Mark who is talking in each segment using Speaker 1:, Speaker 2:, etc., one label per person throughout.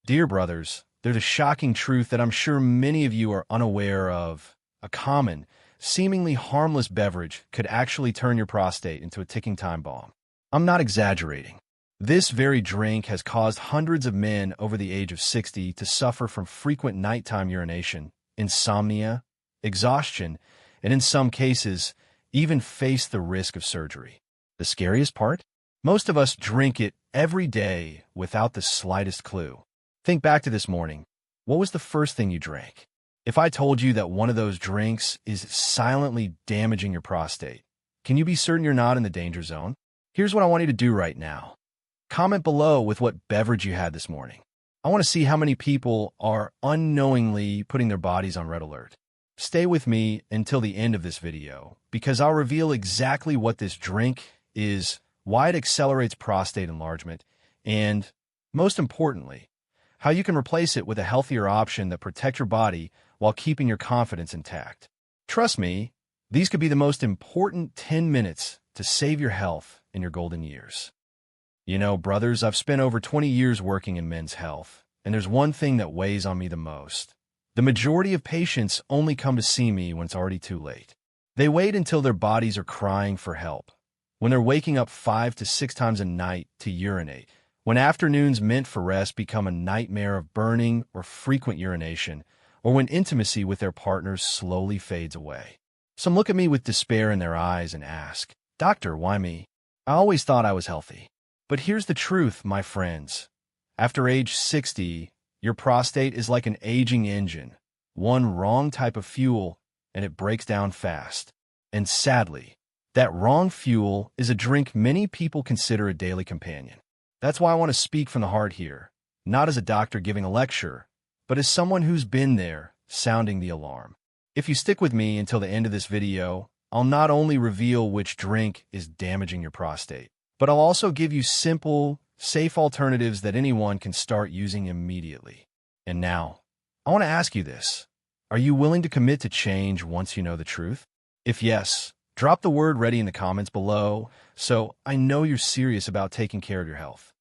Speaker 1: Dear brothers, there's a shocking truth that I'm sure many of you are unaware of. A common, seemingly harmless beverage could actually turn your prostate into a ticking time bomb. I'm not exaggerating. This very drink has caused hundreds of men over the age of 60 to suffer from frequent nighttime urination, insomnia, exhaustion, and in some cases, even face the risk of surgery. The scariest part? Most of us drink it every day without the slightest clue. Think back to this morning. What was the first thing you drank? If I told you that one of those drinks is silently damaging your prostate, can you be certain you're not in the danger zone? Here's what I want you to do right now. Comment below with what beverage you had this morning. I want to see how many people are unknowingly putting their bodies on red alert. Stay with me until the end of this video, because I'll reveal exactly what this drink is, why it accelerates prostate enlargement, and, most importantly, how you can replace it with a healthier option that protects your body while keeping your confidence intact. Trust me, these could be the most important 10 minutes to save your health in your golden years. You know, brothers, I've spent over 20 years working in men's health, and there's one thing that weighs on me the most. The majority of patients only come to see me when it's already too late. They wait until their bodies are crying for help, when they're waking up 5 to 6 times a night to urinate, when afternoons meant for rest become a nightmare of burning or frequent urination, or when intimacy with their partners slowly fades away. Some look at me with despair in their eyes and ask, "Doctor, why me? I always thought I was healthy." But here's the truth, my friends. After age 60, your prostate is like an aging engine. One wrong type of fuel, and it breaks down fast. And sadly, that wrong fuel is a drink many people consider a daily companion. That's why I want to speak from the heart here, not as a doctor giving a lecture, but as someone who's been there, sounding the alarm. If you stick with me until the end of this video, I'll not only reveal which drink is damaging your prostate, but I'll also give you simple, safe alternatives that anyone can start using immediately. And now, I want to ask you this. Are you willing to commit to change once you know the truth? If yes, drop the word ready in the comments below so I know you're serious about taking care of your health.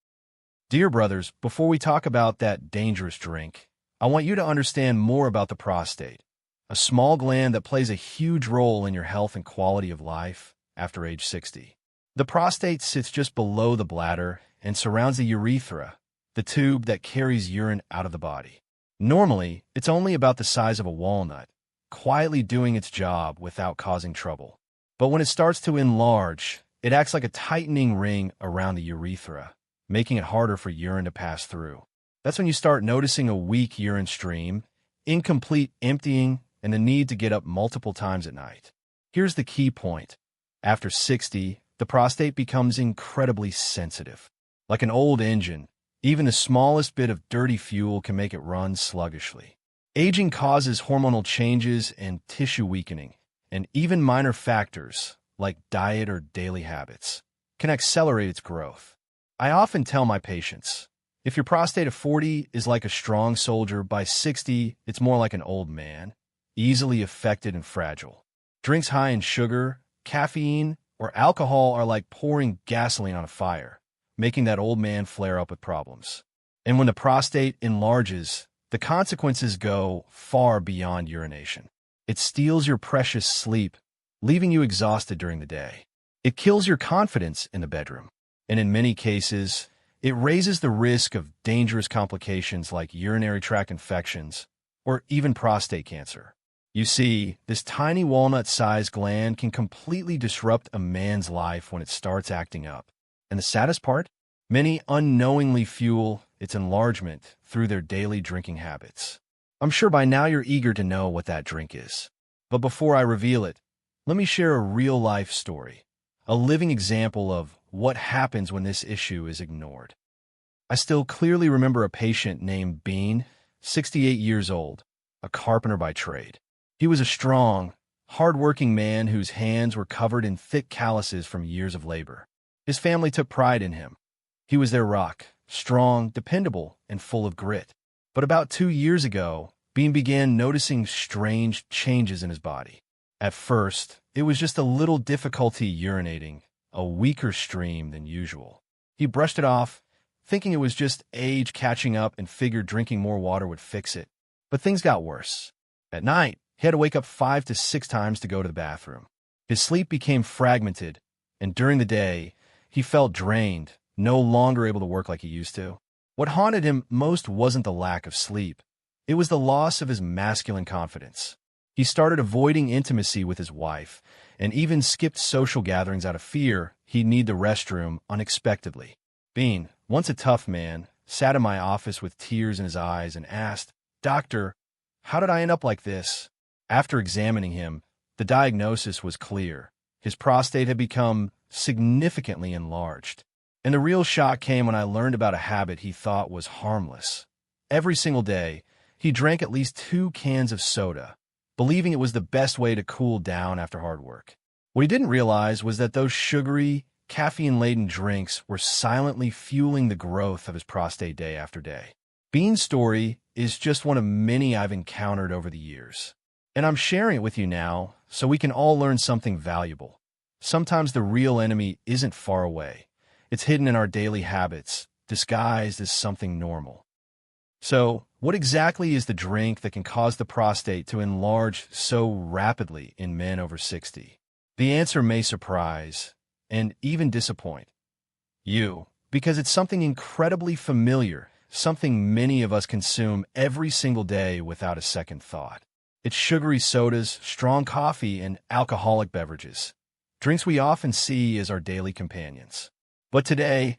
Speaker 1: Dear brothers, before we talk about that dangerous drink, I want you to understand more about the prostate, a small gland that plays a huge role in your health and quality of life after age 60. The prostate sits just below the bladder and surrounds the urethra, the tube that carries urine out of the body. Normally, it's only about the size of a walnut, quietly doing its job without causing trouble. But when it starts to enlarge, it acts like a tightening ring around the urethra, making it harder for urine to pass through. That's when you start noticing a weak urine stream, incomplete emptying, and the need to get up multiple times at night. Here's the key point. After 60, the prostate becomes incredibly sensitive. Like an old engine, even the smallest bit of dirty fuel can make it run sluggishly. Aging causes hormonal changes and tissue weakening, and even minor factors, like diet or daily habits, can accelerate its growth. I often tell my patients, if your prostate at 40 is like a strong soldier, by 60, it's more like an old man, easily affected and fragile. Drinks high in sugar, caffeine, or alcohol are like pouring gasoline on a fire, making that old man flare up with problems. And when the prostate enlarges, the consequences go far beyond urination. It steals your precious sleep, leaving you exhausted during the day. It kills your confidence in the bedroom. And in many cases, it raises the risk of dangerous complications like urinary tract infections or even prostate cancer. You see, this tiny walnut-sized gland can completely disrupt a man's life when it starts acting up. And the saddest part? Many unknowingly fuel its enlargement through their daily drinking habits. I'm sure by now you're eager to know what that drink is. But before I reveal it, let me share a real-life story, a living example of what happens when this issue is ignored. I still clearly remember a patient named Bean, 68 years old, a carpenter by trade. He was a strong, hard-working man whose hands were covered in thick calluses from years of labor. His family took pride in him. He was their rock, strong, dependable, and full of grit. But about 2 years ago, Bean began noticing strange changes in his body. At first, it was just a little difficulty urinating, a weaker stream than usual. He brushed it off, thinking it was just age catching up and figured drinking more water would fix it. But things got worse. At night, he had to wake up 5 to 6 times to go to the bathroom. His sleep became fragmented, and during the day, he felt drained, no longer able to work like he used to. What haunted him most wasn't the lack of sleep. It was the loss of his masculine confidence. He started avoiding intimacy with his wife, and even skipped social gatherings out of fear he'd need the restroom unexpectedly. Bean, once a tough man, sat in my office with tears in his eyes and asked, "Doctor, how did I end up like this?" After examining him, the diagnosis was clear. His prostate had become significantly enlarged. And the real shock came when I learned about a habit he thought was harmless. Every single day, he drank at least 2 cans of soda, believing it was the best way to cool down after hard work. What he didn't realize was that those sugary, caffeine-laden drinks were silently fueling the growth of his prostate day after day. Bean's story is just one of many I've encountered over the years. And I'm sharing it with you now so we can all learn something valuable. Sometimes the real enemy isn't far away. It's hidden in our daily habits, disguised as something normal. So, what exactly is the drink that can cause the prostate to enlarge so rapidly in men over 60? The answer may surprise and even disappoint you, because it's something incredibly familiar, something many of us consume every single day without a second thought. It's sugary sodas, strong coffee, and alcoholic beverages, drinks we often see as our daily companions. But today,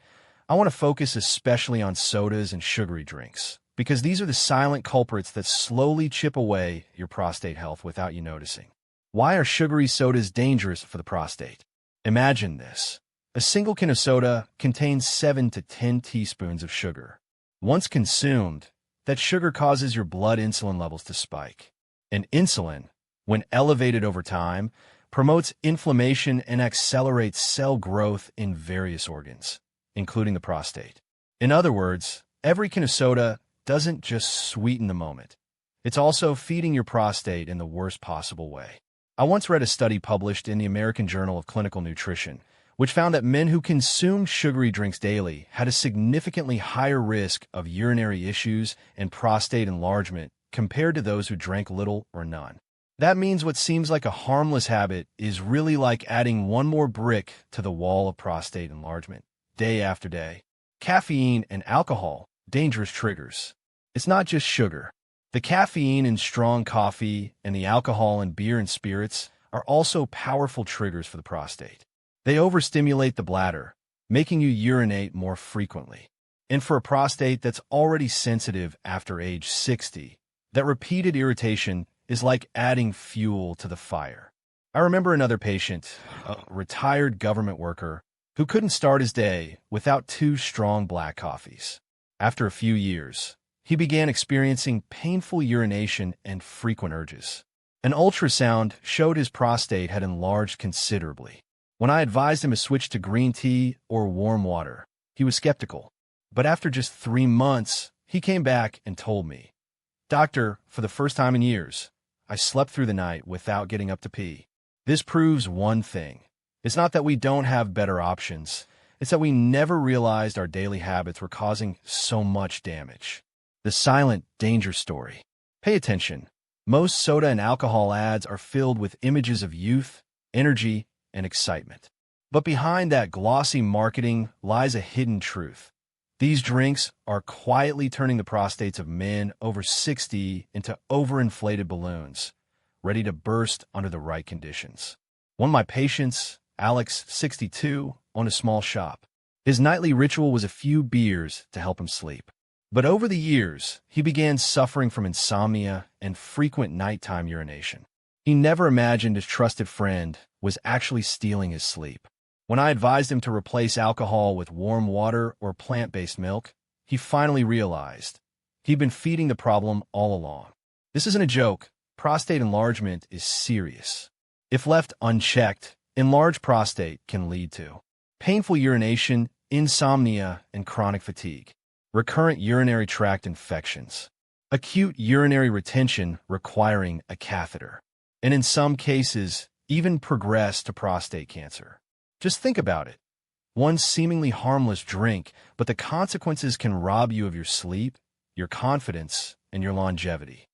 Speaker 1: I want to focus especially on sodas and sugary drinks, because these are the silent culprits that slowly chip away your prostate health without you noticing. Why are sugary sodas dangerous for the prostate? Imagine this. A single can of soda contains 7 to 10 teaspoons of sugar. Once consumed, that sugar causes your blood insulin levels to spike. And insulin, when elevated over time, promotes inflammation and accelerates cell growth in various organs, including the prostate. In other words, every can of soda doesn't just sweeten the moment. It's also feeding your prostate in the worst possible way. I once read a study published in the American Journal of Clinical Nutrition, which found that men who consumed sugary drinks daily had a significantly higher risk of urinary issues and prostate enlargement compared to those who drank little or none. That means what seems like a harmless habit is really like adding one more brick to the wall of prostate enlargement, day after day. Caffeine and alcohol, dangerous triggers. It's not just sugar. The caffeine in strong coffee and the alcohol in beer and spirits are also powerful triggers for the prostate. They overstimulate the bladder, making you urinate more frequently. And for a prostate that's already sensitive after age 60, that repeated irritation is like adding fuel to the fire. I remember another patient, a retired government worker, who couldn't start his day without 2 strong black coffees. After a few years, he began experiencing painful urination and frequent urges. An ultrasound showed his prostate had enlarged considerably. When I advised him to switch to green tea or warm water, he was skeptical. But after just 3 months, he came back and told me, "Doctor, for the first time in years, I slept through the night without getting up to pee." This proves one thing. It's not that we don't have better options. It's that we never realized our daily habits were causing so much damage. The silent danger story. Pay attention. Most soda and alcohol ads are filled with images of youth, energy, and excitement. But behind that glossy marketing lies a hidden truth. These drinks are quietly turning the prostates of men over 60 into overinflated balloons, ready to burst under the right conditions. One of my patients, Alex, 62, owned a small shop. His nightly ritual was a few beers to help him sleep. But over the years, he began suffering from insomnia and frequent nighttime urination. He never imagined his trusted friend was actually stealing his sleep. When I advised him to replace alcohol with warm water or plant-based milk, he finally realized he'd been feeding the problem all along. This isn't a joke. Prostate enlargement is serious. If left unchecked, enlarged prostate can lead to painful urination, insomnia, and chronic fatigue, recurrent urinary tract infections, acute urinary retention requiring a catheter, and in some cases, even progress to prostate cancer. Just think about it. One seemingly harmless drink, but the consequences can rob you of your sleep, your confidence, and your longevity.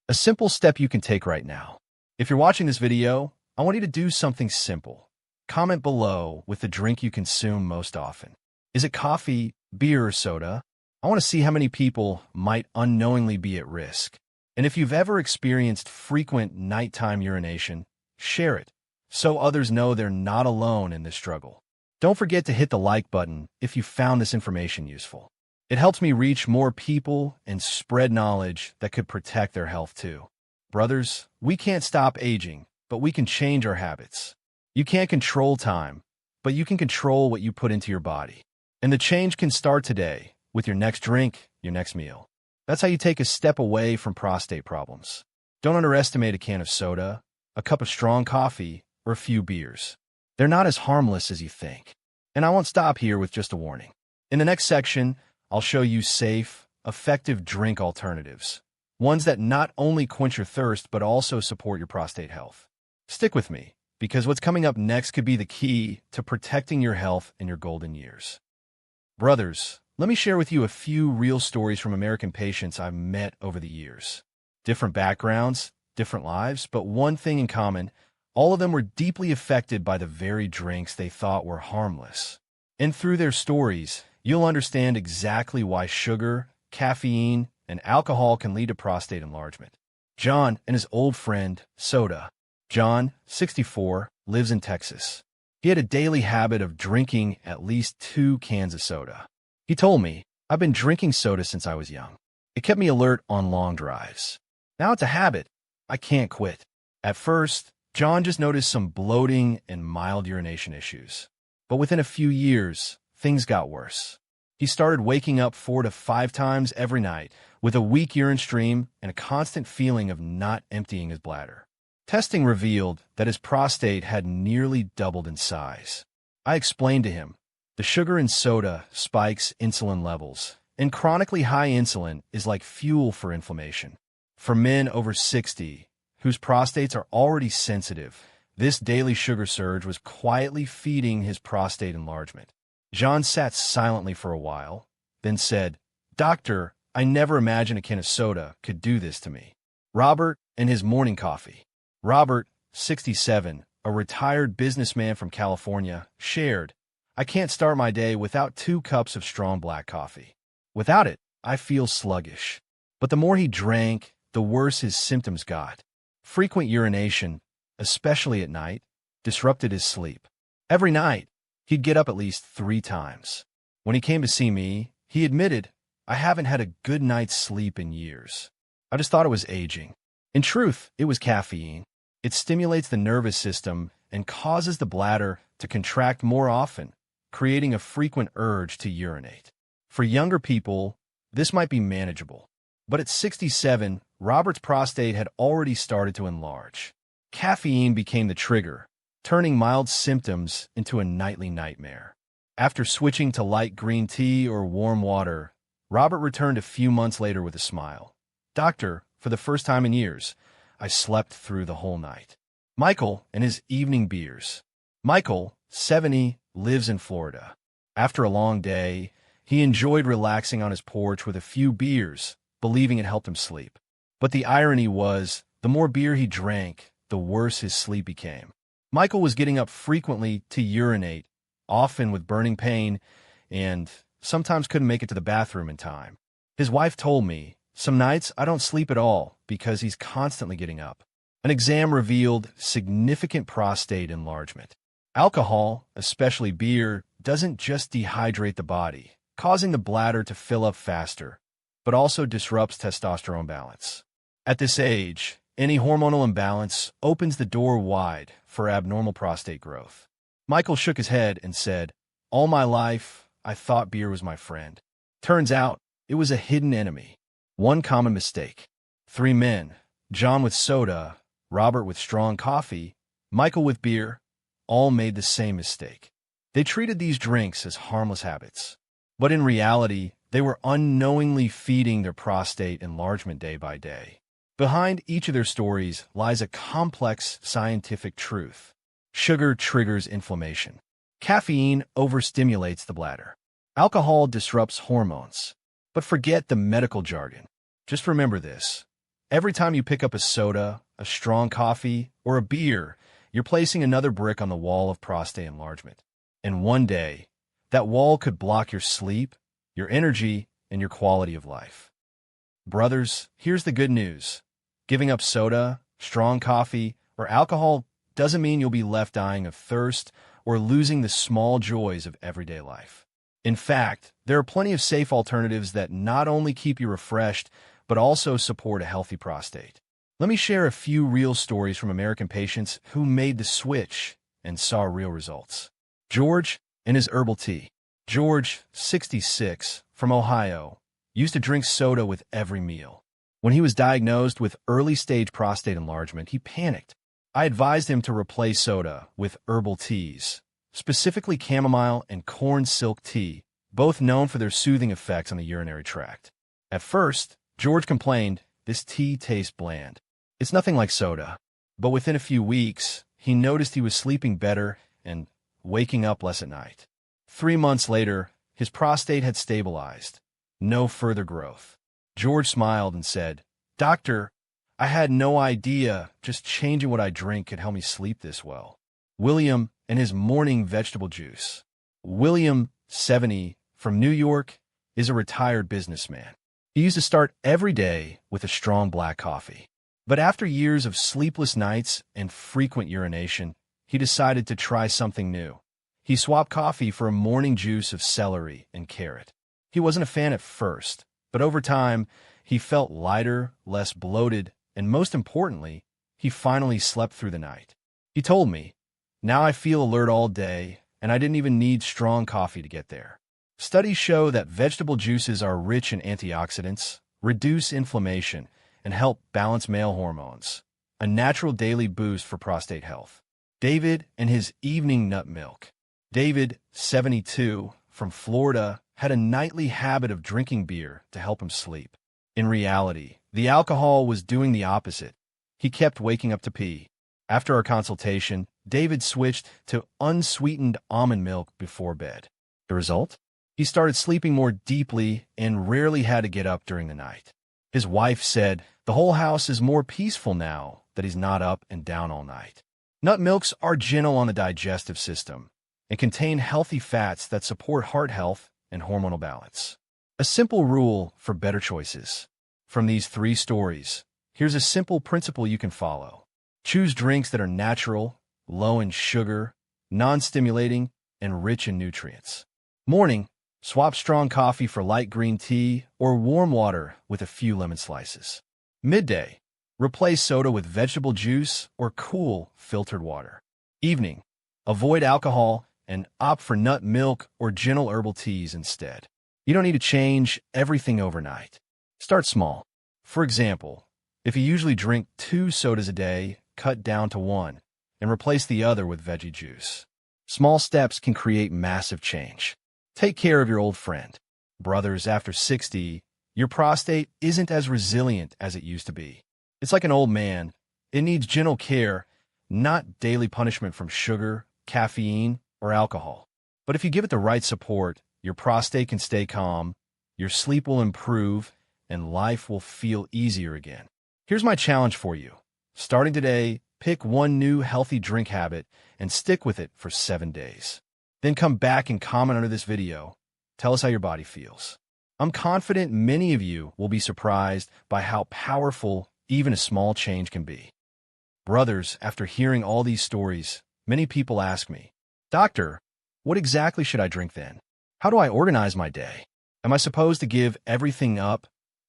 Speaker 1: A simple step you can take right now. If you're watching this video, I want you to do something simple. Comment below with the drink you consume most often. Is it coffee, beer, or soda? I want to see how many people might unknowingly be at risk. And if you've ever experienced frequent nighttime urination, share it so others know they're not alone in this struggle. Don't forget to hit the like button if you found this information useful. It helps me reach more people and spread knowledge that could protect their health too. Brothers, we can't stop aging, but we can change our habits. You can't control time, but you can control what you put into your body. And the change can start today with your next drink, your next meal. That's how you take a step away from prostate problems. Don't underestimate a can of soda, a cup of strong coffee, or a few beers. They're not as harmless as you think. And I won't stop here with just a warning. In the next section, I'll show you safe, effective drink alternatives. Ones that not only quench your thirst, but also support your prostate health. Stick with me, because what's coming up next could be the key to protecting your health in your golden years. Brothers, let me share with you a few real stories from American patients I've met over the years. Different backgrounds, different lives, but one thing in common: all of them were deeply affected by the very drinks they thought were harmless. And through their stories, you'll understand exactly why sugar, caffeine, and alcohol can lead to prostate enlargement. John and his old friend, soda. John, 64, lives in Texas. He had a daily habit of drinking at least 2 cans of soda. He told me, "I've been drinking soda since I was young. It kept me alert on long drives. Now it's a habit. I can't quit." At first, John just noticed some bloating and mild urination issues. But within a few years, things got worse. He started waking up 4 to 5 times every night with a weak urine stream and a constant feeling of not emptying his bladder. Testing revealed that his prostate had nearly doubled in size. I explained to him, the sugar in soda spikes insulin levels, and chronically high insulin is like fuel for inflammation. For men over 60, whose prostates are already sensitive, this daily sugar surge was quietly feeding his prostate enlargement. John sat silently for a while, then said, "Doctor, I never imagined a can of soda could do this to me." Robert and his morning coffee. Robert, 67, a retired businessman from California, shared, "I can't start my day without 2 cups of strong black coffee. Without it, I feel sluggish." But the more he drank, the worse his symptoms got. Frequent urination, especially at night, disrupted his sleep. Every night, he'd get up at least 3 times. When he came to see me, he admitted, "I haven't had a good night's sleep in years. I just thought it was aging." In truth, it was caffeine. It stimulates the nervous system and causes the bladder to contract more often, creating a frequent urge to urinate. For younger people, this might be manageable. But at 67, Robert's prostate had already started to enlarge. Caffeine became the trigger, turning mild symptoms into a nightly nightmare. After switching to light green tea or warm water, Robert returned a few months later with a smile. "Doctor, for the first time in years, I slept through the whole night." Michael and his evening beers. Michael, 70, lives in Florida. After a long day, he enjoyed relaxing on his porch with a few beers, believing it helped him sleep. But the irony was, the more beer he drank, the worse his sleep became. Michael was getting up frequently to urinate, often with burning pain, and sometimes couldn't make it to the bathroom in time. His wife told me, "Some nights I don't sleep at all because he's constantly getting up." An exam revealed significant prostate enlargement. Alcohol, especially beer, doesn't just dehydrate the body, causing the bladder to fill up faster, but also disrupts testosterone balance. At this age, any hormonal imbalance opens the door wide for abnormal prostate growth. Michael shook his head and said, "All my life, I thought beer was my friend. Turns out, it was a hidden enemy." One common mistake. 3 men, John with soda, Robert with strong coffee, Michael with beer, all made the same mistake. They treated these drinks as harmless habits. But in reality, they were unknowingly feeding their prostate enlargement day by day. Behind each of their stories lies a complex scientific truth. Sugar triggers inflammation. Caffeine overstimulates the bladder. Alcohol disrupts hormones. But forget the medical jargon. Just remember this. Every time you pick up a soda, a strong coffee, or a beer, you're placing another brick on the wall of prostate enlargement. And one day, that wall could block your sleep, your energy, and your quality of life. Brothers, here's the good news. Giving up soda, strong coffee, or alcohol doesn't mean you'll be left dying of thirst or losing the small joys of everyday life. In fact, there are plenty of safe alternatives that not only keep you refreshed, but also support a healthy prostate. Let me share a few real stories from American patients who made the switch and saw real results. George and his herbal tea. George, 66, from Ohio, used to drink soda with every meal. When he was diagnosed with early-stage prostate enlargement, he panicked. I advised him to replace soda with herbal teas, specifically chamomile and corn silk tea, both known for their soothing effects on the urinary tract. At first, George complained, "This tea tastes bland. It's nothing like soda." But within a few weeks, he noticed he was sleeping better and waking up less at night. 3 months later, his prostate had stabilized. No further growth. George smiled and said, "Doctor, I had no idea just changing what I drink could help me sleep this well." William and his morning vegetable juice. William, 70, from New York, is a retired businessman. He used to start every day with a strong black coffee. But after years of sleepless nights and frequent urination, he decided to try something new. He swapped coffee for a morning juice of celery and carrot. He wasn't a fan at first, but over time, he felt lighter, less bloated, and most importantly, he finally slept through the night. He told me, "Now I feel alert all day, and I didn't even need strong coffee to get there." Studies show that vegetable juices are rich in antioxidants, reduce inflammation, and help balance male hormones, a natural daily boost for prostate health. David and his evening nut milk. David, 72, from Florida, had a nightly habit of drinking beer to help him sleep. In reality, the alcohol was doing the opposite. He kept waking up to pee. After our consultation, David switched to unsweetened almond milk before bed. The result? He started sleeping more deeply and rarely had to get up during the night. His wife said, "The whole house is more peaceful now that he's not up and down all night." Nut milks are gentle on the digestive system and contain healthy fats that support heart health and hormonal balance. A simple rule for better choices. From these 3 stories, here's a simple principle you can follow. Choose drinks that are natural, low in sugar, non-stimulating, and rich in nutrients. Morning, swap strong coffee for light green tea or warm water with a few lemon slices. Midday, replace soda with vegetable juice or cool, filtered water. Evening, avoid alcohol and opt for nut milk or gentle herbal teas instead. You don't need to change everything overnight. Start small. For example, if you usually drink 2 sodas a day, cut down to 1 and replace the other with veggie juice. Small steps can create massive change. Take care of your old friend. Brothers, after 60, your prostate isn't as resilient as it used to be. It's like an old man. It needs gentle care, not daily punishment from sugar, caffeine, or alcohol. But if you give it the right support, your prostate can stay calm, your sleep will improve, and life will feel easier again. Here's my challenge for you. Starting today, pick one new healthy drink habit and stick with it for 7 days. Then come back and comment under this video. Tell us how your body feels. I'm confident many of you will be surprised by how powerful even a small change can be. Brothers, after hearing all these stories, many people ask me, "Doctor, what exactly should I drink then? How do I organize my day? Am I supposed to give everything up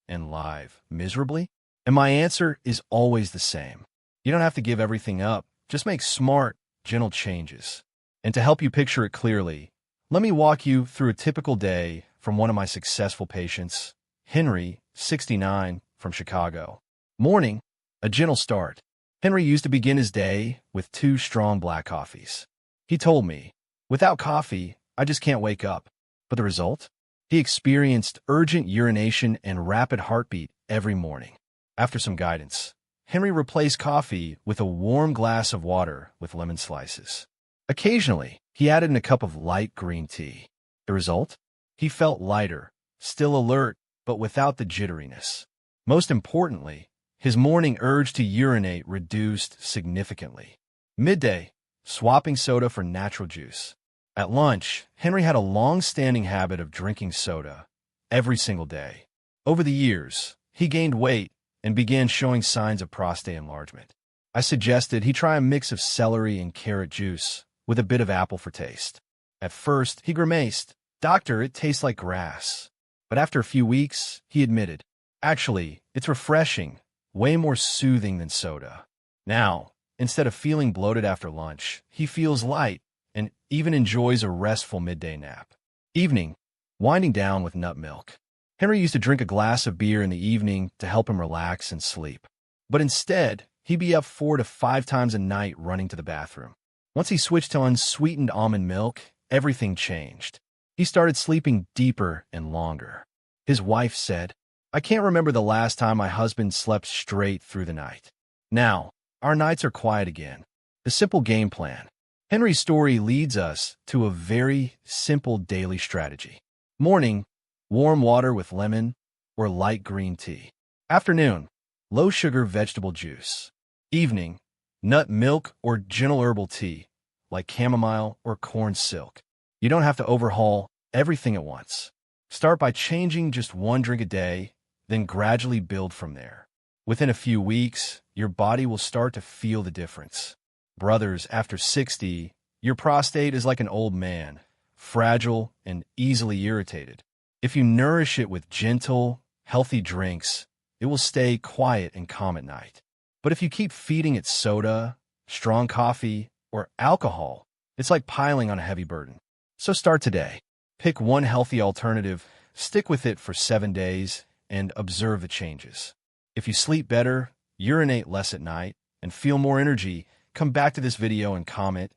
Speaker 1: and live miserably?" And my answer is always the same. You don't have to give everything up. Just make smart, gentle changes. And to help you picture it clearly, let me walk you through a typical day from one of my successful patients, Henry, 69, from Chicago. Morning, a gentle start. Henry used to begin his day with 2 strong black coffees. He told me, "Without coffee, I just can't wake up." But the result? He experienced urgent urination and rapid heartbeat every morning. After some guidance, Henry replaced coffee with a warm glass of water with lemon slices. Occasionally, he added in a cup of light green tea. The result? He felt lighter, still alert, but without the jitteriness. Most importantly, his morning urge to urinate reduced significantly. Midday, swapping soda for natural juice. At lunch, Henry had a long-standing habit of drinking soda every single day. Over the years, he gained weight and began showing signs of prostate enlargement. I suggested he try a mix of celery and carrot juice with a bit of apple for taste. At first, he grimaced. "Doctor, it tastes like grass." But after a few weeks, he admitted, "Actually, it's refreshing, way more soothing than soda." Now, instead of feeling bloated after lunch, he feels light and even enjoys a restful midday nap. Evening, winding down with nut milk. Henry used to drink a glass of beer in the evening to help him relax and sleep. But instead, he'd be up 4 to 5 times a night running to the bathroom. Once he switched to unsweetened almond milk, everything changed. He started sleeping deeper and longer. His wife said, "I can't remember the last time my husband slept straight through the night." Now, our nights are quiet again. The simple game plan. Henry's story leads us to a very simple daily strategy. Morning, warm water with lemon or light green tea. Afternoon, low-sugar vegetable juice. Evening, nut milk or gentle herbal tea, like chamomile or corn silk. You don't have to overhaul everything at once. Start by changing just one drink a day, then gradually build from there. Within a few weeks, your body will start to feel the difference. Brothers, after 60, your prostate is like an old man, fragile and easily irritated. If you nourish it with gentle, healthy drinks, it will stay quiet and calm at night. But if you keep feeding it soda, strong coffee, or alcohol, it's like piling on a heavy burden. So start today. Pick one healthy alternative, stick with it for 7 days, and observe the changes. If you sleep better, urinate less at night, and feel more energy, come back to this video and comment,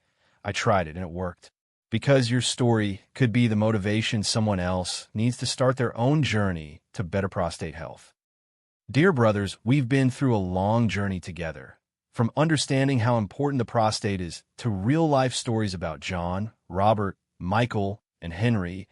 Speaker 1: "I tried it and it worked." Because your story could be the motivation someone else needs to start their own journey to better prostate health. Dear brothers, we've been through a long journey together. From understanding how important the prostate is to real-life stories about John, Robert, Michael, and Henry,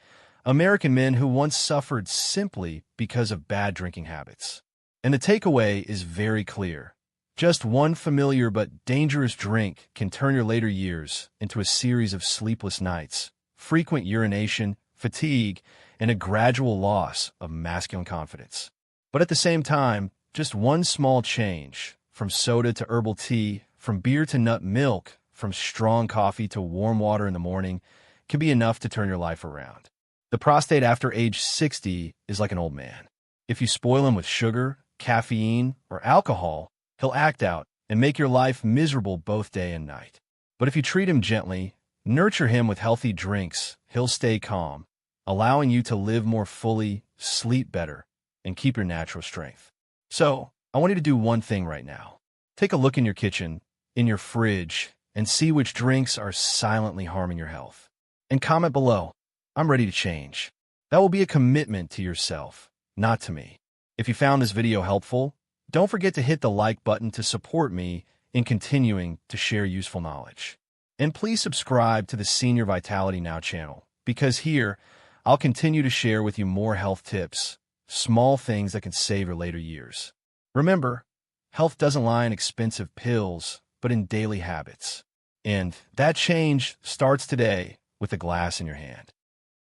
Speaker 1: American men who once suffered simply because of bad drinking habits. And the takeaway is very clear. Just one familiar but dangerous drink can turn your later years into a series of sleepless nights, frequent urination, fatigue, and a gradual loss of masculine confidence. But at the same time, just one small change, from soda to herbal tea, from beer to nut milk, from strong coffee to warm water in the morning, can be enough to turn your life around. The prostate after age 60 is like an old man. If you spoil him with sugar, caffeine, or alcohol, he'll act out and make your life miserable both day and night. But if you treat him gently, nurture him with healthy drinks, he'll stay calm, allowing you to live more fully, sleep better, and keep your natural strength. So, I want you to do one thing right now. Take a look in your kitchen, in your fridge, and see which drinks are silently harming your health. And comment below, "I'm ready to change." That will be a commitment to yourself, not to me. If you found this video helpful, don't forget to hit the like button to support me in continuing to share useful knowledge. And please subscribe to the Senior Vitality Now channel, because here, I'll continue to share with you more health tips, small things that can save your later years. Remember, health doesn't lie in expensive pills, but in daily habits. And that change starts today with a glass in your hand.